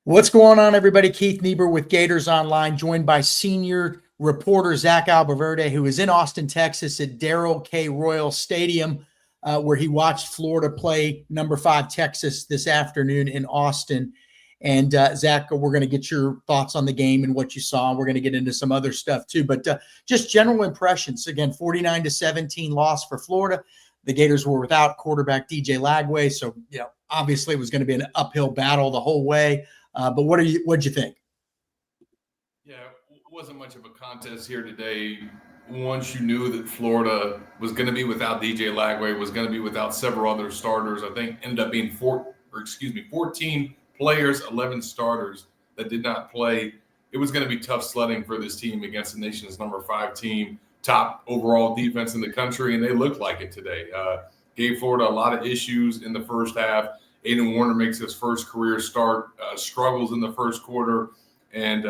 What's going on, everybody? Keith Niebuhr with Gators Online, joined by senior reporter Zach Albaverde, who is in Austin, Texas at Darrell K. Royal Stadium, where he watched Florida play number 5 Texas this afternoon in Austin. And Zach, we're going to get your thoughts on the game and what you saw. We're going to get into some other stuff too, but just general impressions. Again, 49-17 loss for Florida. The Gators were without quarterback DJ Lagway, so obviously it was going to be an uphill battle the whole way. But what'd you think? Yeah, it wasn't much of a contest here today. Once you knew that Florida was going to be without DJ Lagway, was going to be without several other starters, I think ended up being 14 players, 11 starters that did not play. It was going to be tough sledding for this team against the nation's number 5 team, top overall defense in the country, and they looked like it today. Gave Florida a lot of issues in the first half. Aiden Warner makes his first career start, struggles in the first quarter, and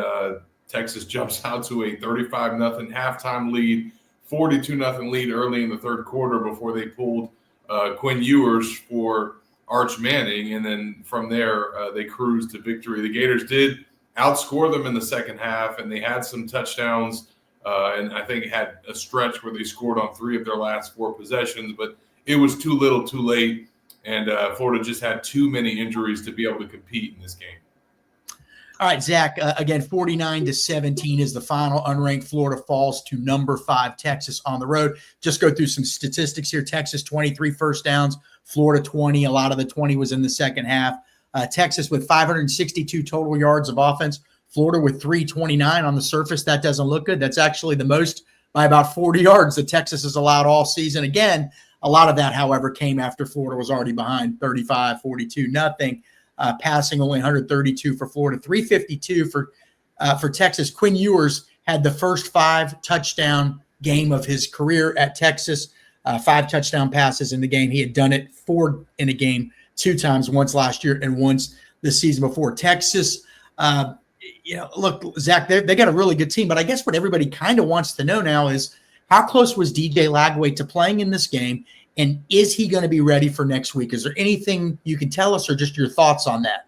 Texas jumps out to a 35-0 halftime lead, 42-0 lead early in the third quarter before they pulled Quinn Ewers for Arch Manning, and then from there they cruised to victory. The Gators did outscore them in the second half, and they had some touchdowns, and I think had a stretch where they scored on 3 of their last 4 possessions, but it was too little too late. And Florida just had too many injuries to be able to compete in this game. All right, Zach, again, 49-17 is the final. Unranked Florida falls to number 5 Texas on the road. Just go through some statistics here. Texas, 23 first downs. Florida, 20. A lot of the 20 was in the second half. Texas with 562 total yards of offense. Florida with 329 on the surface. That doesn't look good. That's actually the most by about 40 yards that Texas has allowed all season. Again, a lot of that, however, came after Florida was already behind 35-42-0. Passing only 132 for Florida, 352 for Texas. Quinn Ewers had the first 5 touchdown game of his career at Texas, 5 touchdown passes in the game. He had done it 4 in a game 2 times, once last year and once the season before. Texas, look, Zach, they got a really good team, but I guess what everybody kind of wants to know now is how close was DJ Lagway to playing in this game, and is he going to be ready for next week? Is there anything you can tell us or just your thoughts on that?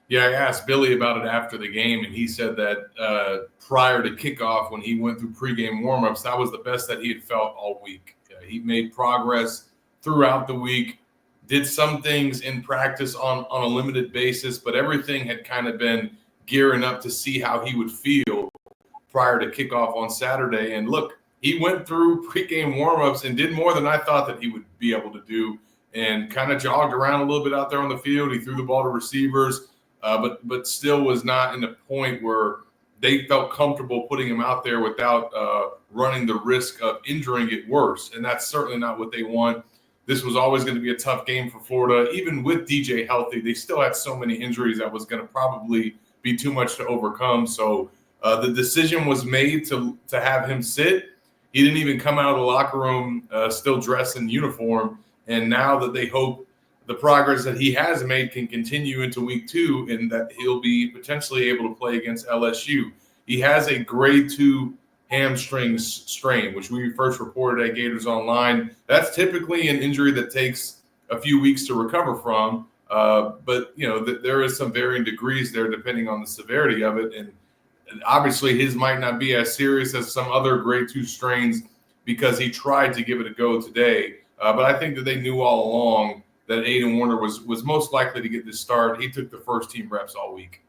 Yeah, I asked Billy about it after the game, and he said that prior to kickoff, when he went through pregame warmups, that was the best that he had felt all week. He made progress throughout the week, did some things in practice on a limited basis, but everything had kind of been gearing up to see how he would feel prior to kickoff on Saturday. And look, he went through pregame warmups and did more than I thought that he would be able to do, and kind of jogged around a little bit out there on the field. He threw the ball to receivers, but still was not in a point where they felt comfortable putting him out there without running the risk of injuring it worse. And that's certainly not what they want. This was always going to be a tough game for Florida. Even with DJ healthy, they still had so many injuries that was going to probably be too much to overcome. So the decision was made to have him sit. He didn't even come out of the locker room still dressed in uniform. And now that they hope the progress that he has made can continue into week 2 and that he'll be potentially able to play against LSU. He has a grade 2 hamstring strain, which we first reported at Gators Online. That's typically an injury that takes a few weeks to recover from. But, there is some varying degrees there depending on the severity of it. And obviously his might not be as serious as some other grade 2 strains because he tried to give it a go today. But I think that they knew all along that Aiden Warner was most likely to get this start. He took the first team reps all week.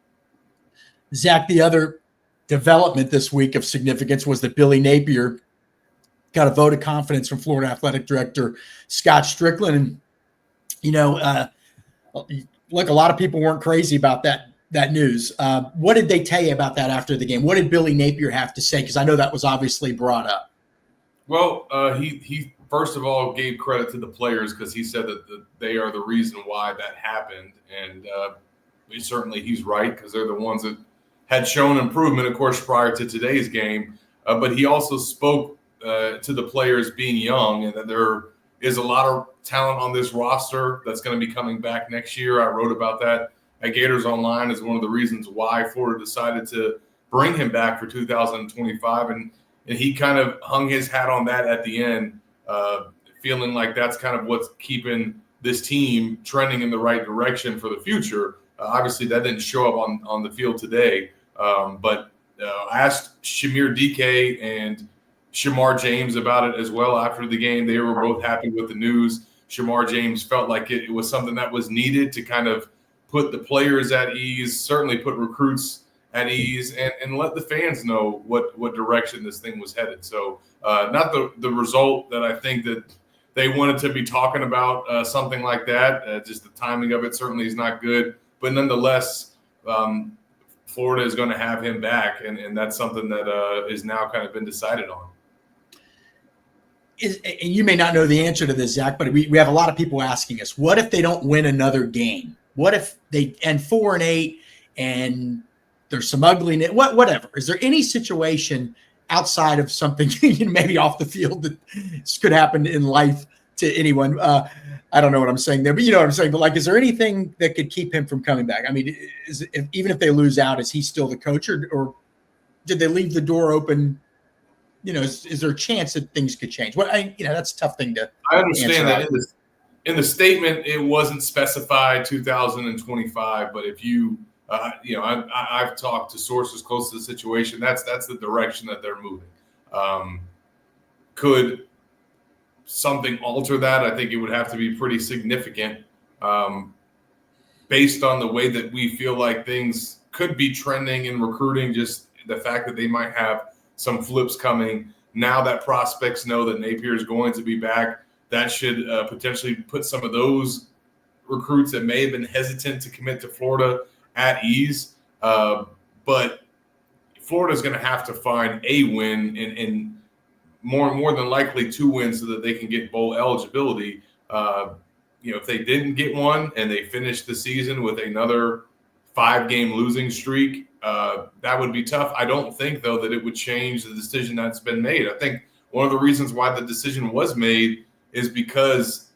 Zach, the other development this week of significance was that Billy Napier got a vote of confidence from Florida Athletic Director Scott Strickland. And, look, a lot of people weren't crazy about that news. What did they tell you about that after the game? What did Billy Napier have to say? Because I know that was obviously brought up. Well, he first of all gave credit to the players because he said that they are the reason why that happened. And certainly he's right because they're the ones that had shown improvement, of course, prior to today's game. But he also spoke to the players being young and that there is a lot of talent on this roster that's going to be coming back next year. I wrote about that at Gators Online as one of the reasons why Florida decided to bring him back for 2025. And he kind of hung his hat on that at the end, feeling like that's kind of what's keeping this team trending in the right direction for the future. Obviously, that didn't show up on the field today, but I asked Shamir DK and Shamar James about it as well after the game. They were both happy with the news. Shamar James felt like it was something that was needed to kind of put the players at ease, certainly put recruits at ease, and let the fans know what direction this thing was headed. So not the result that I think that they wanted to be talking about, something like that. Just the timing of it certainly is not good. But nonetheless, Florida is going to have him back, and that's something that is now kind of been decided on. And you may not know the answer to this, Zach, but we have a lot of people asking us, what if they don't win another game? What if they end 4-8 and there's some ugliness, whatever? Is there any situation outside of something maybe off the field that could happen in life to anyone? I don't know what I'm saying there, but you know what I'm saying. But like, is there anything that could keep him from coming back? I mean, even if they lose out, is he still the coach, or did they leave the door open? You know, is there a chance that things could change? Well, that's a tough thing to. I understand that in the statement it wasn't specified 2025, but if you, I've talked to sources close to the situation. That's the direction that they're moving. Could something alter that? I think it would have to be pretty significant, based on the way that we feel like things could be trending in recruiting. Just the fact that they might have some flips coming now that prospects know that Napier is going to be back. That should potentially put some of those recruits that may have been hesitant to commit to Florida at ease. But Florida is going to have to find a win and more than likely 2 wins so that they can get bowl eligibility. If they didn't get one and they finished the season with another 5-game losing streak, that would be tough. I don't think, though, that it would change the decision that's been made. I think one of the reasons why the decision was made is because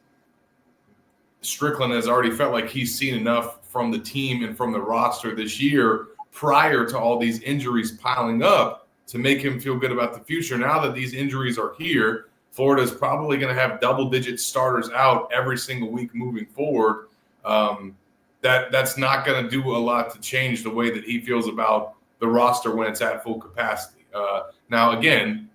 Strickland has already felt like he's seen enough from the team and from the roster this year prior to all these injuries piling up to make him feel good about the future. Now that these injuries are here, Florida is probably going to have double-digit starters out every single week moving forward. That's not going to do a lot to change the way that he feels about the roster when it's at full capacity. Now, again,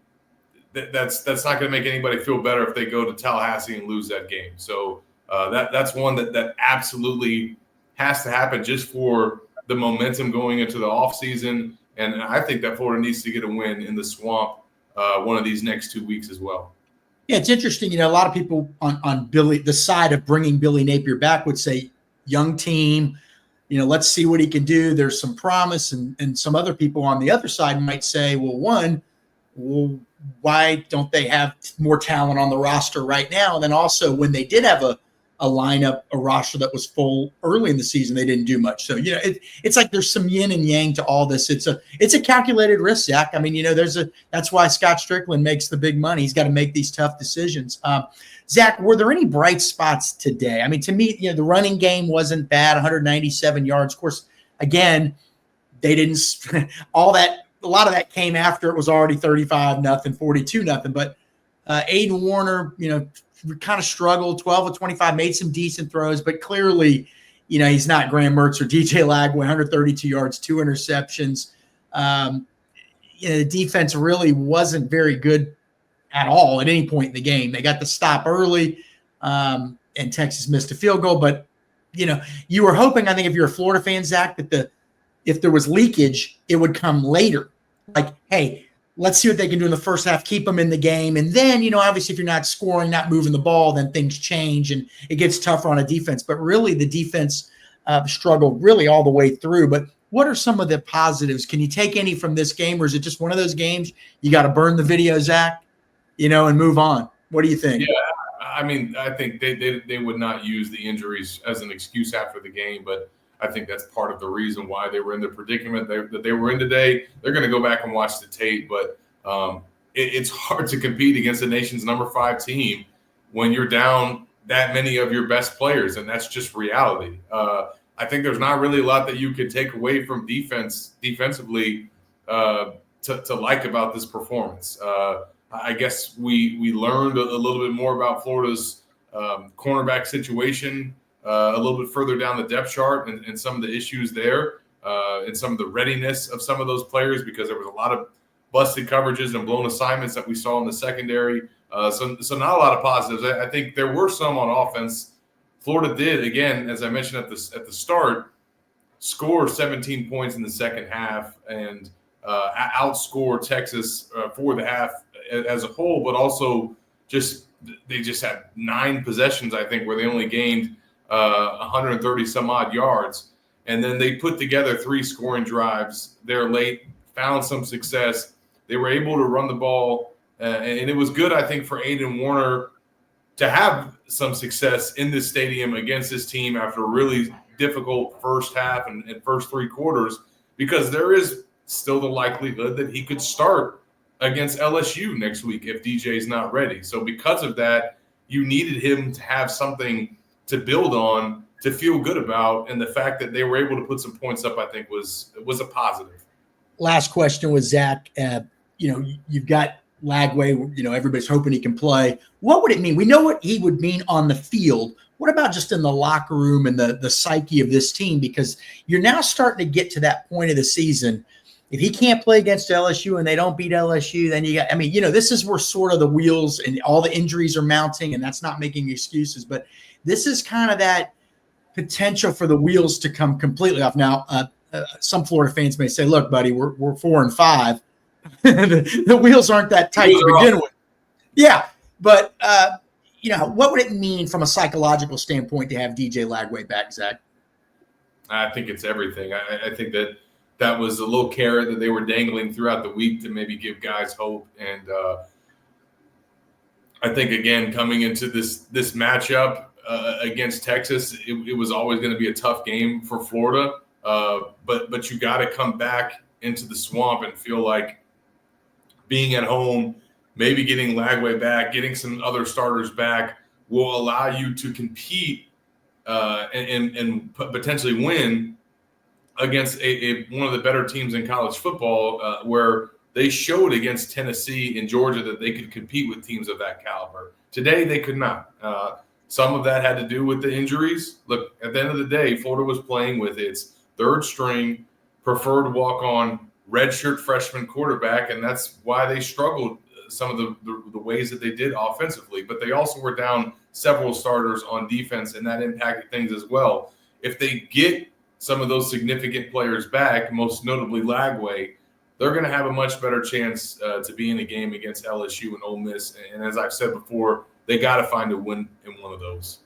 that's not going to make anybody feel better if they go to Tallahassee and lose that game. So that's one that absolutely has to happen just for the momentum going into the offseason. And I think that Florida needs to get a win in the Swamp one of these next 2 weeks as well. Yeah, it's interesting. A lot of people on Billy, the side of bringing Billy Napier back, would say, young team, let's see what he can do. There's some promise. And some other people on the other side might say, well, why don't they have more talent on the roster right now? And then also when they did have a lineup, a roster that was full early in the season, they didn't do much. So, it's like there's some yin and yang to all this. It's a calculated risk, Zach. I mean, that's why Scott Strickland makes the big money. He's got to make these tough decisions. Zach, were there any bright spots today? I mean, to me, the running game wasn't bad, 197 yards. Of course, again, they didn't all that. A lot of that came after it was already 35-0, 42-0. But Aiden Warner, kind of struggled, 12 of 25, made some decent throws, but clearly, he's not Graham Mertz or DJ Lagway, 132 yards, 2 interceptions. The defense really wasn't very good at all at any point in the game. They got the stop early, and Texas missed a field goal. But, you were hoping, I think, if you're a Florida fan, Zach, that if there was leakage, it would come later. Like, hey, let's see what they can do in the first half, keep them in the game. And then, obviously if you're not scoring, not moving the ball, then things change and it gets tougher on a defense. But really the defense struggled really all the way through. But what are some of the positives? Can you take any from this game, or is it just one of those games you got to burn the video, Zach, and move on? What do you think? Yeah, I mean, I think they would not use the injuries as an excuse after the game, but I think that's part of the reason why they were in the predicament that they were in today. They're going to go back and watch the tape, but it's hard to compete against the nation's number 5 team when you're down that many of your best players, and that's just reality. I think there's not really a lot that you could take away from defensively to like about this performance. I guess we learned a little bit more about Florida's cornerback situation a little bit further down the depth chart and some of the issues there and some of the readiness of some of those players, because there was a lot of busted coverages and blown assignments that we saw in the secondary. So not a lot of positives. I think there were some on offense. Florida did, again, as I mentioned at the start, score 17 points in the second half and outscore Texas for the half as a whole, but also they just had 9 possessions, I think, where they only gained 130 some odd yards. And then they put together 3 scoring drives. They're late, found some success. They were able to run the ball, and it was good, I think, for Aiden Warner to have some success in this stadium against this team after a really difficult first half and first 3 quarters, because there is still the likelihood that he could start against LSU next week if DJ's not ready. So because of that, you needed him to have something to build on, to feel good about, and the fact that they were able to put some points up, I think, was a positive. Last question was Zach. You've got Lagway. Everybody's hoping he can play. What would it mean? We know what he would mean on the field. What about just in the locker room and the psyche of this team? Because you're now starting to get to that point of the season. If he can't play against LSU and they don't beat LSU, then this is where sort of the wheels and all the injuries are mounting, and that's not making excuses. But this is kind of that potential for the wheels to come completely off. Now, some Florida fans may say, look, buddy, we're 4-5. The wheels aren't that tight to begin with. Yeah. But, what would it mean from a psychological standpoint to have DJ Lagway back, Zach? I think it's everything. I think that was a little carrot that they were dangling throughout the week to maybe give guys hope. And I think, again, coming into this matchup against Texas, it was always going to be a tough game for Florida. But you got to come back into the swamp and feel like being at home, maybe getting Lagway back, getting some other starters back will allow you to compete and potentially win against one of the better teams in college football, where they showed against Tennessee and Georgia that they could compete with teams of that caliber. Today, they could not. Some of that had to do with the injuries. Look, at the end of the day, Florida was playing with its third-string, preferred walk-on, redshirt freshman quarterback, and that's why they struggled some of the ways that they did offensively. But they also were down several starters on defense, and that impacted things as well. If they get some of those significant players back, most notably Lagway, they're going to have a much better chance to be in a game against LSU and Ole Miss. And as I've said before, they got to find a win in one of those.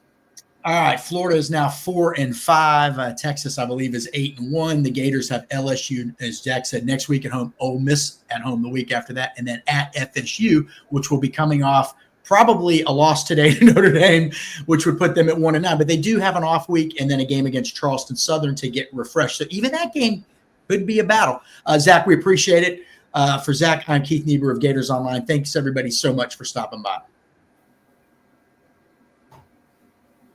All right, Florida is now 4-5. Texas, I believe, is 8-1. The Gators have LSU, as Jack said, next week at home. Ole Miss at home the week after that, and then at FSU, which will be coming off probably a loss today to Notre Dame, which would put them at 1-9. But they do have an off week and then a game against Charleston Southern to get refreshed. So even that game could be a battle. Zach, we appreciate it. For Zach, I'm Keith Niebuhr of Gators Online. Thanks, everybody, so much for stopping by.